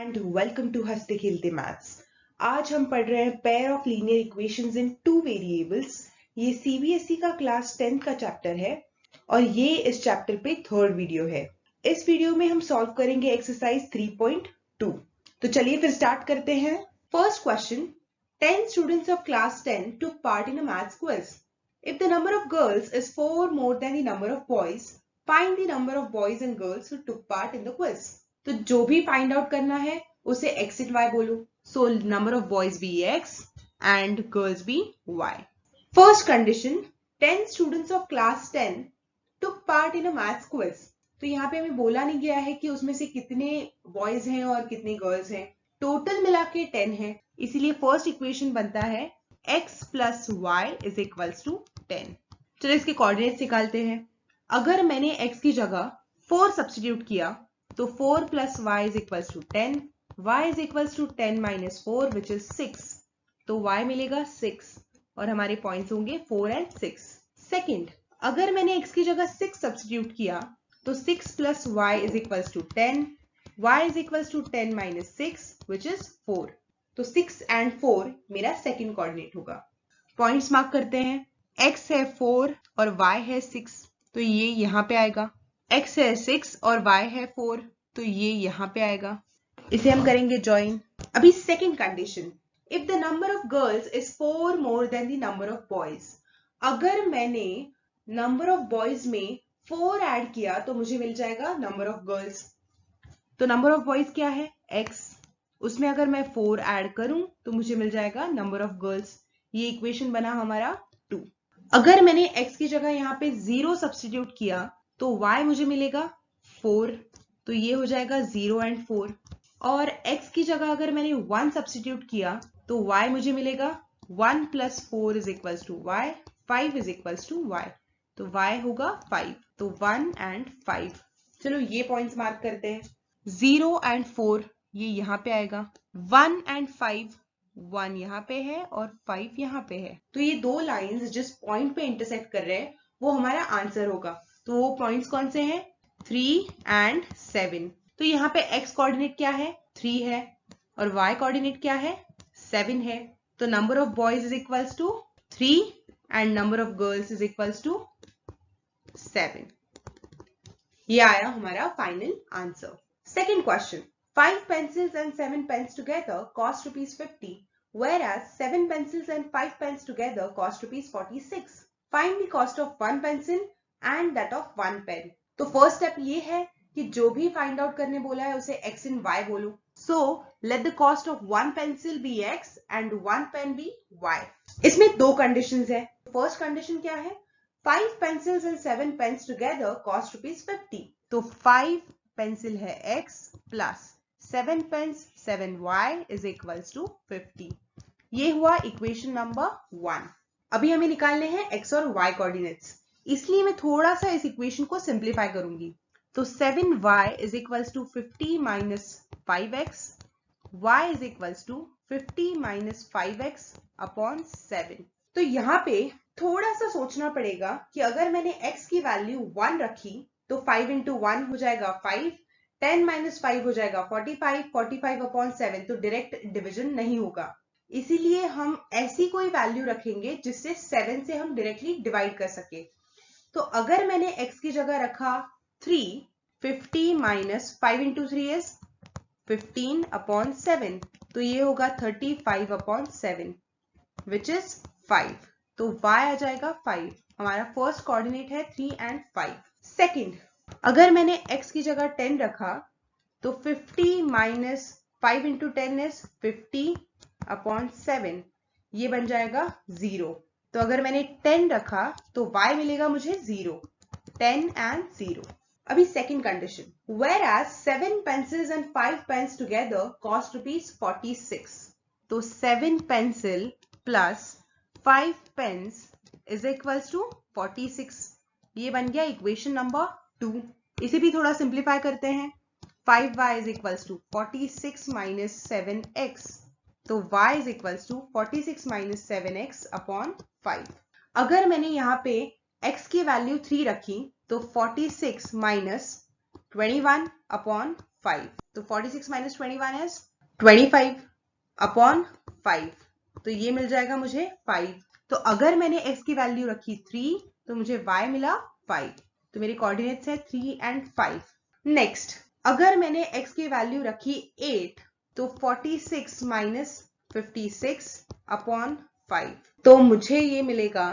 And welcome to हंसते खेलते maths. आज हम पढ़ रहे हैं pair of linear equations in two variables. ये सीबीएसई का क्लास 10th का चैप्टर है और ये इस चैप्टर पे थर्ड वीडियो है। इस वीडियो में हम सॉल्व करेंगे एक्सरसाइज 3.2। तो चलिए फिर स्टार्ट करते हैं। First question, 10 students of class 10 took part in a maths quiz. If the number of girls is 4 more than the number of boys, find the number of boys and girls who took part in the quiz. तो जो भी find out करना है उसे x and y बोलो. So number of boys be x and girls be y. First condition, 10 students of class 10 took part in a maths quiz. तो यहाँ पे हमें बोला नहीं गया है कि उसमें से कितने बॉयज हैं और कितने गर्ल्स हैं. टोटल मिला के 10 है, इसीलिए फर्स्ट इक्वेशन बनता है x plus y is equals to 10. चलो इसके कोऑर्डिनेट्स निकालते हैं. अगर मैंने x की जगह 4 सब्स्टिट्यूट किया तो 4 plus y is equals to 10. y is equals to 10 minus 4 which is 6. तो y मिलेगा 6 और हमारे पॉइंट्स होंगे 4 and 6. सेकंड, अगर मैंने x की जगह 6 सब्स्टिट्यूट किया तो 6 plus y is equals to 10. y is equals to 10 minus 6 which is 4. तो 6 and 4 मेरा सेकंड कोऑर्डिनेट होगा. पॉइंट्स मार्क करते हैं. x है 4 और y है 6 तो ये यहाँ पे आएगा. x है 6 और y है 4 तो ये यहाँ पे आएगा. इसे हम करेंगे ज्वाइन. अभी second condition, if the number of girls is 4 more than the number of boys. अगर मैंने नंबर ऑफ बॉयज में 4 ऐड किया तो मुझे मिल जाएगा नंबर ऑफ गर्ल्स. तो नंबर ऑफ बॉयज क्या है x, उसमें अगर मैं 4 ऐड करूं तो मुझे मिल जाएगा नंबर ऑफ गर्ल्स. ये इक्वेशन बना हमारा 2. अगर मैंने x की जगह यहाँ पे 0 सब्स्टिट्यूट किया तो y मुझे मिलेगा 4. तो ये हो जाएगा 0 and 4. और x की जगह अगर मैंने 1 सब्स्टिट्यूट किया तो y मुझे मिलेगा 1 plus 4 is equals to y, 5 is equals to y. तो y होगा 5. तो 1 and 5. चलो ये पॉइंट्स मार्क करते हैं. 0 and 4 ये यहाँ पे आएगा. 1 and 5, 1 यहाँ पे है और 5 यहाँ पे है. तो ये दो लाइंस जिस पॉइंट पे इंटरसेक्ट कर रहे हैं वो हमारा आंसर होगा. तो वो पॉइंट्स कौन से हैं? 3 and 7. तो यहाँ पे x कोऑर्डिनेट क्या है? 3 है और y कोऑर्डिनेट क्या है? 7 है. तो number of boys is equals to 3 and number of girls is equals to 7. ये आया हमारा final answer. Second question, 5 pencils and 7 pens together cost ₹50, whereas 7 pencils and 5 pens together cost ₹46. Find the cost of 1 pencil and that of 1 pen. तो first step ये है कि जो भी find out करने बोला है उसे x and y बोलो. So let the cost of 1 pencil be x and 1 pen be y. इसमें दो कंडीशंस है. फर्स्ट कंडीशन क्या है? 5 pencils and 7 pens together cost ₹50. तो 5 पेंसिल है x plus 7 pens 7y is equals to 50. ये हुआ इक्वेशन नंबर 1. अभी हमें निकालने हैं x और y कोऑर्डिनेट्स, इसलिए मैं थोड़ा सा इस इक्वेशन को सिंप्लीफाई करूंगी. तो 7y is equals to 50 minus 5x, y is equals to 50 minus 5x upon 7. तो यहाँ पे थोड़ा सा सोचना पड़ेगा कि अगर मैंने x की वैल्यू 1 रखी तो 5 into 1 हो जाएगा 5, 10 minus 5 हो जाएगा 45, 45 upon 7. तो डायरेक्ट डिवीजन नहीं होगा, इसीलिए हम ऐसी कोई वैल्यू रखेंगे जिससे 7 से हम डायरेक्टली डिवाइड कर सके. तो अगर मैंने x की जगह रखा 3, 50 minus 5 into 3 is 15 upon 7. तो ये होगा 35 upon 7 which is 5. तो y आ जाएगा 5. हमारा फर्स्ट कोऑर्डिनेट है 3 and 5. सेकंड, अगर मैंने x की जगह 10 रखा तो 50 minus 5 into 10 is 50 upon 7. ये बन जाएगा 0. तो अगर मैंने 10 रखा तो y मिलेगा मुझे 0. 10 and 0. अभी second condition, whereas 7 pencils and 5 pens together cost ₹46. तो 7 pencil plus 5 pens is equals to 46. ये बन गया इक्वेशन नंबर 2. इसे भी थोड़ा सिंप्लीफाई करते हैं. 5y is equals to 46 minus 7x. तो y is equals to 46 minus 7x upon 5. अगर मैंने यहाँ पे x की वैल्यू 3 रखी तो 46 minus 21 upon 5। तो 46 माइनस 21 इज 25 अपॉन 5। तो ये मिल जाएगा मुझे 5। तो अगर मैंने x की वैल्यू रखी 3 तो मुझे y मिला 5। तो मेरे कोऑर्डिनेट्स है 3 एंड 5। नेक्स्ट, अगर मैंने x की वैल्यू रखी 8 तो 46 माइनस 56 अपॉन 5। तो मुझे ये मिलेगा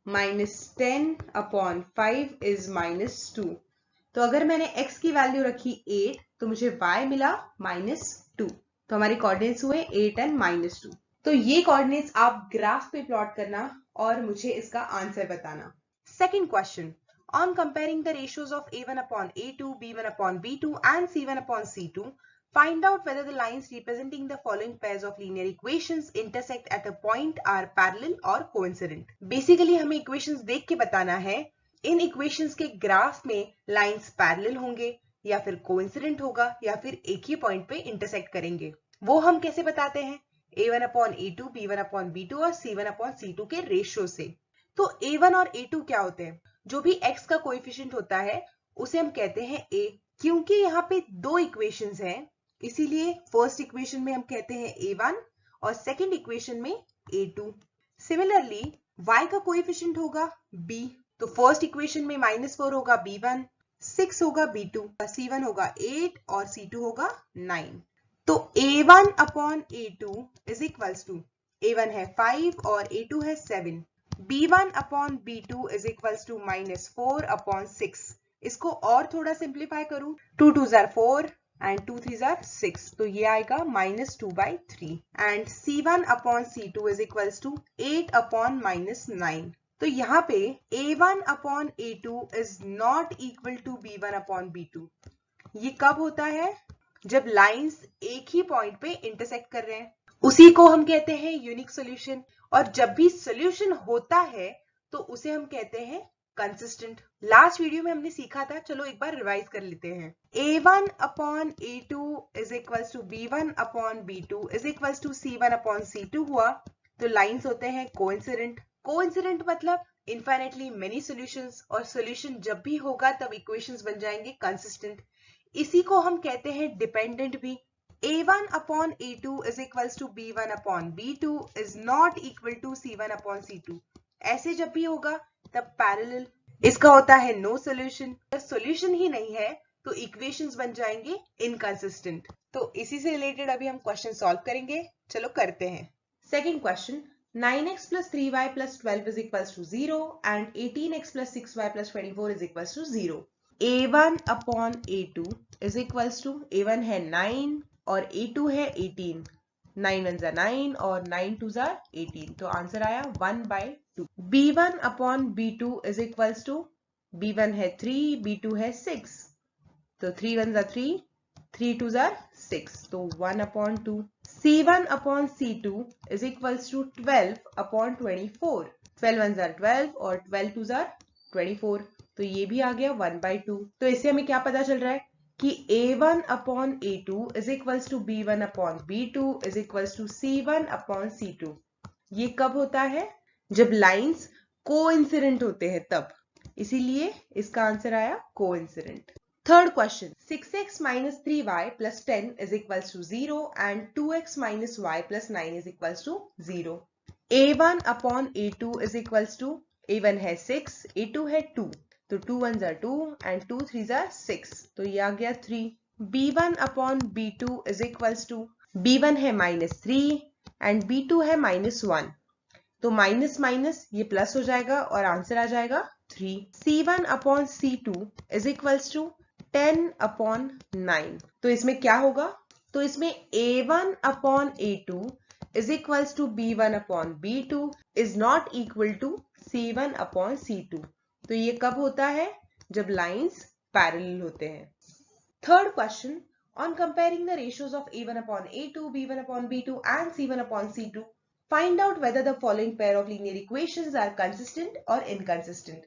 -10 अपॉन 5 इज -2। तो अगर मैंने x की वैल्यू रखी 8 तो मुझे y मिला -2। तो हमारे कोऑर्डिनेट्स हुए 8 एंड -2। तो ये कोऑर्डिनेट्स आप ग्राफ पे प्लॉट करना और मुझे इसका आंसर बताना। Second question, on comparing the ratios of a1 upon a2, b1 upon b2 and c1 upon c2, find out whether the lines representing the following pairs of linear equations intersect at a point are parallel or coincident. Basically हमें equations देख के बताना है इन equations के graph में lines parallel होंगे या फिर coincident होगा या फिर एक ही पॉइंट पे intersect करेंगे। वो हम कैसे बताते हैं? a1 upon a2, b1 upon b2 और c1 upon c2 के रेशियो से। तो a1 और a2 क्या होते हैं? जो भी x का कोएफिशिएंट होता है उसे हम कहते हैं a। क्योंकि यहाँ पे दो इक्वेशंस हैं इसीलिए फर्स्ट इक्वेशन में हम कहते हैं a1 और सेकंड इक्वेशन में a2। सिमिलरली y का कोएफिशिएंट होगा b। तो फर्स्ट इक्वेशन में -4 होगा b1, 6 होगा b2, c1 होगा 8 और c2 होगा 9। तो a1 upon a2 is equals to a1 है 5 और a2 है 7। b1 upon b2 is equals to -4 upon 6। इसको और थोड़ा सिंप्लीफाई करूं, 2 2s are 4 and 2 3s are 6। तो ये आएगा -2/3 and c1 upon c2 is equals to 8 upon -9। तो यहाँ पे a1 upon a2 is not equal to b1 upon b2। ये कब होता है? जब लाइंस एक ही पॉइंट पे इंटरसेक्ट कर रहे हैं, उसी को हम कहते हैं यूनिक सॉल्यूशन। और जब भी सॉल्यूशन होता है तो उसे हम कहते हैं कंसिस्टेंट। लास्ट वीडियो में हमने सीखा था, चलो एक बार रिवाइज कर लेते हैं। a1 upon a2 is equals to b1 upon b2 is equals to c1 upon c2 हुआ। तो लाइंस होते हैं कोइंसिडेंट। कोइंसिडेंट मतलब इनफाइनाइटली मेनी सॉल्यूशंस, और सॉल्यूशन जब भी होगा तब इक्वेशंस बन जाएंगे कंसिस्टेंट। इसी को हम कहते हैं डिपेंडेंट भी। a1 upon a2 is equals to b1 upon b2 is not equal to c1 upon c2। ऐसे जब भी होगा तब पैरेलल। इसका होता है नो सॉल्यूशन। सॉल्यूशन ही नहीं है तो इक्वेशंस बन जाएंगे इनकंसिस्टेंट। तो इसी से रिलेटेड अभी हम क्वेश्चन सॉल्व करेंगे। चलो करते हैं। Second question, 9x plus 3y plus 12 is equals to 0 and 18x plus 6y plus 24 is equals to 0। a1 upon a2 is equals to a1 है 9 और a2 है 18। 9 1s are 9 और 9 2s are 18। तो answer आया 1/2। b1 upon b2 is equals to b1 है 3, b2 है 6। तो 3 1s are 3, 3 2s are 6। तो 1/2। c1 upon c2 is equals to 12 upon 24। 12 1s are 12 और 12 2s are 24। तो ये भी आ गया 1/2। तो इससे हमें क्या पता चल रहा है कि a1 upon a2 is equals to b1 upon b2 is equals to c1 upon c2। ये कब होता है? जब लाइंस कोइंसिडेंट होते हैं तब। इसीलिए इसका आंसर आया coincident. Third question, 6x minus 3y plus 10 is equals to 0 and 2x minus y plus 9 is equals to 0। a1 upon a2 is equals to a1 है 6, a2 है 2। तो 2 1s are 2 and 2 3s are 6। तो ये आ गया 3। b1 upon b2 is equals to b1 है -3 and b2 है -1। तो minus minus ये प्लस हो जाएगा और आंसर आ जाएगा 3। c1 upon c2 is equals to 10 upon 9। तो इसमें क्या होगा? तो इसमें a1 upon a2 is equals to b1 upon b2 is not equal to c1 upon c2। तो ये कब होता है? जब लाइंस पैरेलल होते हैं। Third question, on comparing the ratios of a1 upon a2, b1 upon b2 and c1 upon c2, find out whether the following pair of linear equations are consistent or inconsistent।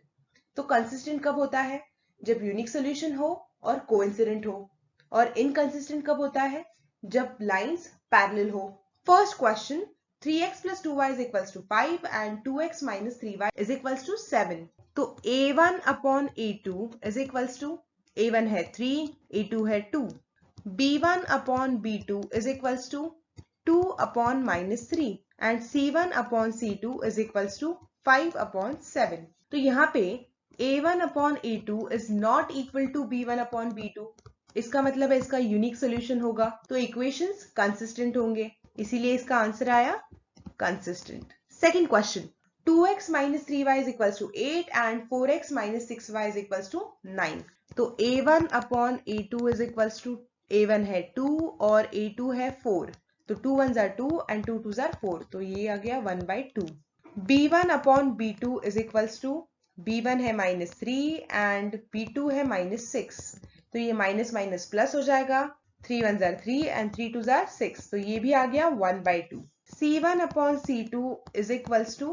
तो consistent कब होता है? जब unique solution हो और coincident हो। और inconsistent कब होता है? जब लाइंस पैरेलल हो। First question, 3x plus 2y is equals to 5 and 2x minus 3y is equals to 7। तो a1 upon a2 is equals to a1 है 3, a2 है 2। B1 upon B2 is equals to 2 upon minus 3 and C1 upon C2 is equals to 5 upon 7. तो यहाँ पे A1 upon A2 is not equal to B1 upon B2. इसका मतलब है इसका unique solution होगा, तो इक्वेशंस कंसिस्टेंट होंगे, इसीलिए इसका आंसर आया consistent. Second question, 2x minus 3y is equals to 8 and 4x minus 6y is equals to 9. तो A1 upon A2 is equals to A1 है 2 और A2 है 4. तो 2 1s are 2 and 2 2s are 4. तो ये आ गया 1/2. B1 upon B2 is equals to B1 है -3 and B2 है -6. तो ये माइनस माइनस प्लस हो जाएगा. 3 1s are 3 and 3 2s are 6. तो ये भी आ गया 1/2. C1 upon C2 is equals to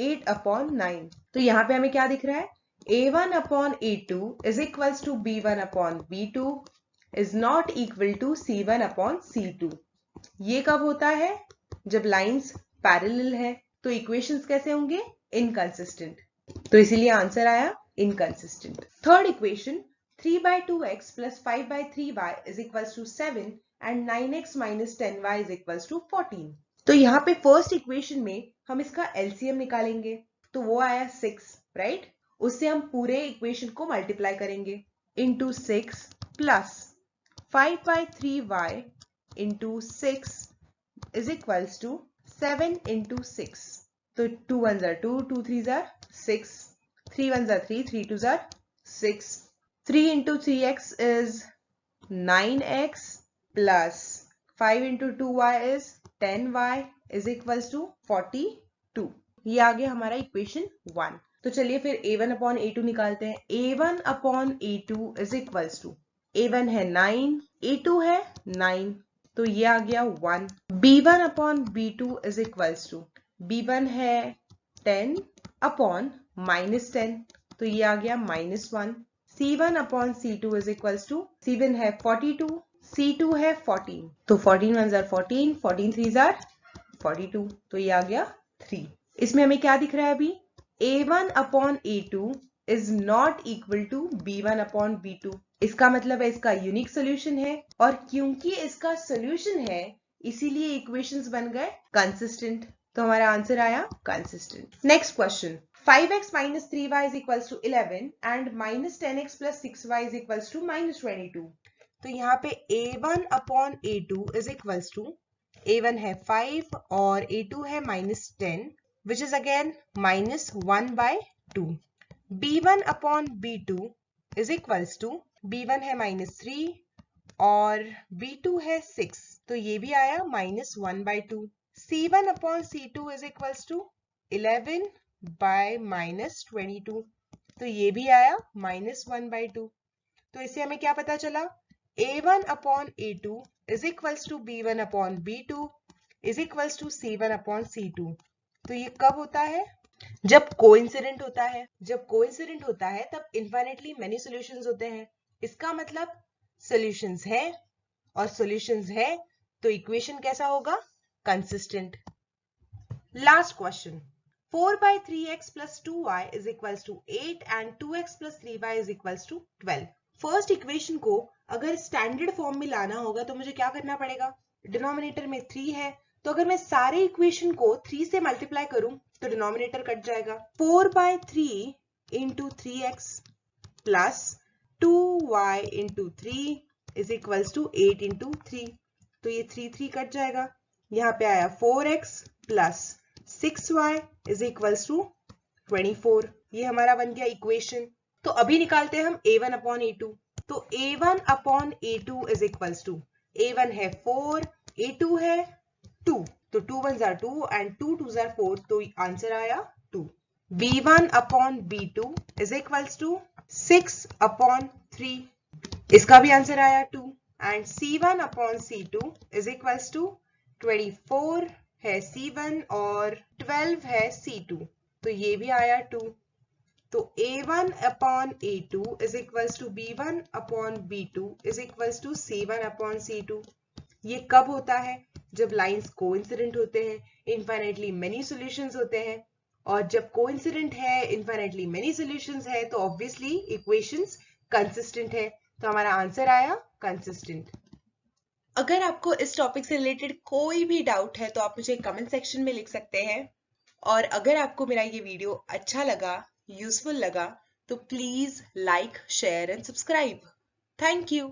8 upon 9. तो यहाँ पे हमें क्या दिख रहा है? A1 upon A2 is equals to B1 upon B2 is not equal to C1 upon C2. ये कब होता है? जब लाइंस पैरेलल है. तो इक्वेशंस कैसे होंगे? इनकंसिस्टेंट. तो इसीलिए आंसर आया inconsistent. Third equation, 3/2x plus 5/3y is equals to 7 and 9x minus 10y is equals to 14. तो यहाँ पे फर्स्ट इक्वेशन में हम इसका एलसीएम निकालेंगे, तो वो आया 6, राइट? उससे हम पूरे इक्वेशन को मल्टीप्लाई करेंगे into 6 plus 5/3y into 6 is equals to 7 into 6. तो 2 1s are 2, 2 3s are 6, 3 1s are 3, 3 2s are 6. 3 into 3x is 9x plus 5 into 2y is 10y is equals to 42. ये आ गया हमारा equation 1. तो चलिए फिर A1 upon A2 निकालते हैं. A1 upon A2 is equals to, A1 है 9, A2 है 9, तो ये आ गया 1. B1 upon B2 is equals to, B1 है 10 upon minus 10, तो ये आ गया -1. C1 upon C2 is equals to, C1 है 42, C2 है 14, तो 14 1s are 14, 14 3s are 42, तो ये आ गया 3. इसमें हमें क्या दिख रहा है अभी? A1 upon A2 is not equal to B1 upon B2. इसका मतलब है इसका यूनिक सोल्यूशन है, और क्योंकि इसका सोल्यूशन है इसीलिए इक्वेशंस बन गए कंसिस्टेंट. तो हमारा आंसर आया consistent. Next question, 5x minus 3y is equals to 11 and minus 10x plus 6y is equals to minus 22. तो यहाँ पे A1 upon A2 is equals to, A1 है 5 और A2 है -10, which is again -1/2. B1 upon B2 is equals to, B1 है -3 और B2 है 6, तो ये भी आया -1/2. C1 upon C2 is equals to 11 by -22, तो ये भी आया -1/2. तो इससे हमें क्या पता चला? A1 upon A2 is equals to B1 upon B2 is equals to C1 upon C2. तो ये कब होता है? जब कोइंसिडेंट होता है. जब कोइंसिडेंट होता है तब इनफाइनाइटली मेनी सॉल्यूशंस होते हैं. इसका मतलब सॉल्यूशंस है, और सॉल्यूशंस है तो इक्वेशन कैसा होगा? Consistent. Last question, 4/3x plus 2y is equals to 8 and 2x plus 3y is equals to 12. First equation को अगर स्टैंडर्ड फॉर्म में लाना होगा तो मुझे क्या करना पड़ेगा? डिनोमिनेटर में 3 है, तो अगर मैं सारे इक्वेशन को 3 से मल्टीप्लाई करूं तो डिनोमिनेटर कट जाएगा. 4/3 into 3x plus 2y into 3 is equals to 8 into 3. तो ये 3 कट जाएगा. यहाँ पे आया 4x plus 6y is equals to 24. ये हमारा बन गया इक्वेशन. तो अभी निकालते हैं हम A1 upon A2. तो A1 upon A2 is equals to, A1 है 4, A2 है 2, तो 2 1s are 2 and 2 2s are 4, तो आंसर आया 2. B1 upon B2 is equals to 6 upon 3. इसका भी आंसर आया 2. and C1 upon C2 is equals to 24 है C1 और 12 है C2, तो ये भी आया 2. तो A1 upon A2 is equals to B1 upon B2 is equals to C1 upon C2. ये कब होता है? जब लाइंस कोइंसिडेंट होते हैं, इनफाइनाइटली मेनी सॉल्यूशंस होते हैं, और जब कोइंसिडेंट है, इनफाइनाइटली मेनी सॉल्यूशंस है, तो ऑब्वियसली इक्वेशंस कंसिस्टेंट है. तो हमारा आंसर आया कंसिस्टेंट. अगर आपको इस टॉपिक से रिलेटेड कोई भी डाउट है तो आप मुझे कमेंट सेक्शन में लिख सकते हैं। और अगर आपको मेरा ये वीडियो अच्छा लगा, यूजफुल लगा, तो please like, share and subscribe. Thank you.